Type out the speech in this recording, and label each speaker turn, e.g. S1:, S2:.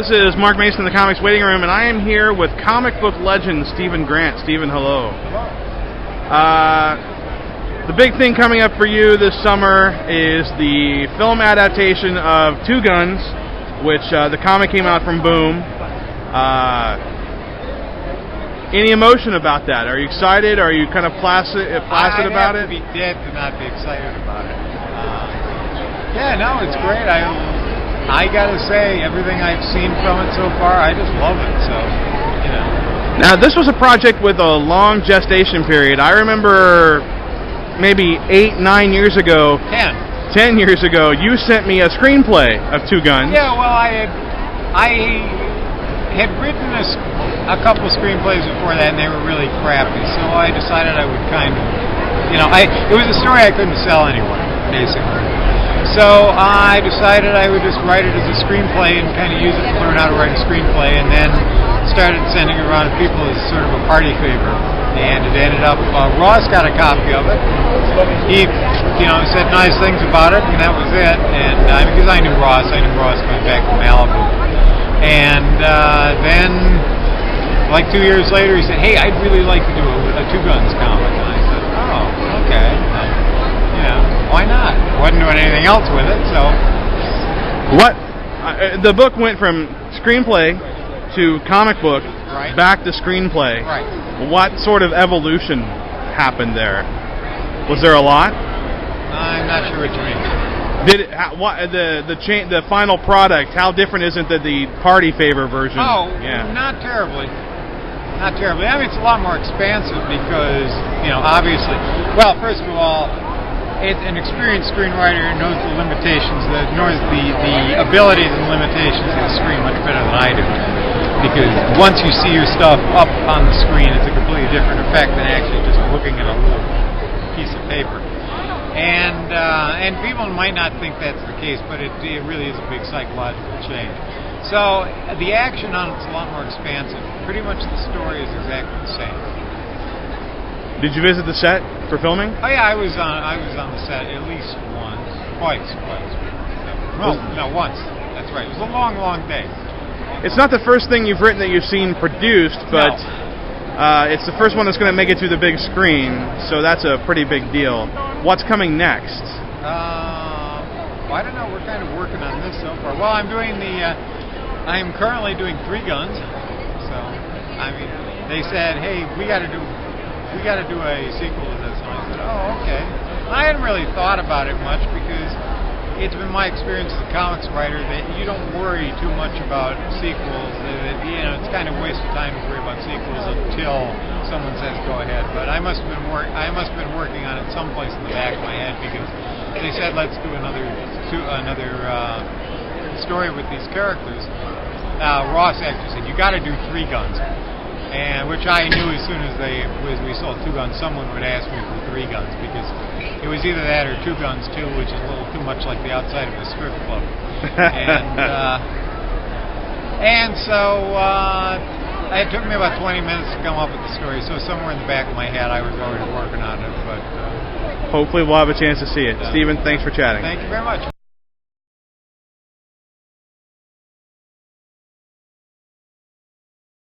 S1: This is Marc Mason in the Comics Waiting Room, and I am here with comic book legend Stephen Grant. Stephen, hello. The big thing coming up for you this summer is the film adaptation of Two Guns, which the comic came out from Boom. Any emotion about that? Are you excited? Are you kind of placid about it?
S2: I'd have to be dead to not be excited about it. Yeah, no, it's great. I gotta say, everything I've seen from it so far, I just love it. So, you know.
S1: Now, this was a project with a long gestation period. I remember maybe 8-9 years ago. 10 years ago, you sent me a screenplay of Two Guns.
S2: Yeah, well, I had written a couple screenplays before that, and they were really crappy. So I decided I would kind of, it was a story I couldn't sell anywhere, basically. So I decided I would just write it as a screenplay and kind of use it to learn how to write a screenplay, and then started sending it around to people as sort of a party favor. And it ended up, Ross got a copy of it. He, said nice things about it, and that was it. And because I knew Ross coming back from Malibu. And then, like 2 years later, he said, "Hey, I'd really like to do a Two Guns comic." And I said, "Oh, okay. Why not?" Wasn't doing anything else with it, so.
S1: The book went from screenplay to comic book,
S2: right,
S1: back to screenplay.
S2: Right.
S1: What sort of evolution happened there? Was there a lot?
S2: I'm not sure what you mean.
S1: Did it, the final product? How different is it than the party favor version?
S2: Oh, yeah. Not terribly. Not terribly. I mean, it's a lot more expansive because, obviously. Well, first of all, an experienced screenwriter knows the limitations, knows the abilities and limitations of the screen much better than I do. Because once you see your stuff up on the screen, it's a completely different effect than actually just looking at a little piece of paper. And people might not think that's the case, but it really is a big psychological change. So the action on it's a lot more expansive. Pretty much the story is exactly the same.
S1: Did you visit the set for filming?
S2: Oh yeah, I was on the set at least twice. No, once. That's right. It was a long day.
S1: It's not the first thing you've written that you've seen produced, but it's the first one that's going to make it to the big screen, so that's a pretty big deal. What's coming next?
S2: I don't know. We're kind of working on this so far. Well, I'm currently doing Three Guns. So, they said, "Hey, we got to do a sequel to this." And I said, "Oh, okay." And I hadn't really thought about it much because it's been my experience as a comics writer that you don't worry too much about sequels. It's kind of a waste of time to worry about sequels until someone says go ahead. But I must have been working on it someplace in the back of my head because they said let's do another story with these characters. Ross actually said you got to do Three Guns. And which I knew as soon as we saw Two Guns, someone would ask me for Three Guns because it was either that or Two Guns 2, which is a little too much like the outside of a strip club. And so it took me about 20 minutes to come up with the story. So somewhere in the back of my head, I was already working on it. But
S1: hopefully, we'll have a chance to see it. Stephen, thanks for chatting.
S2: Thank you very much.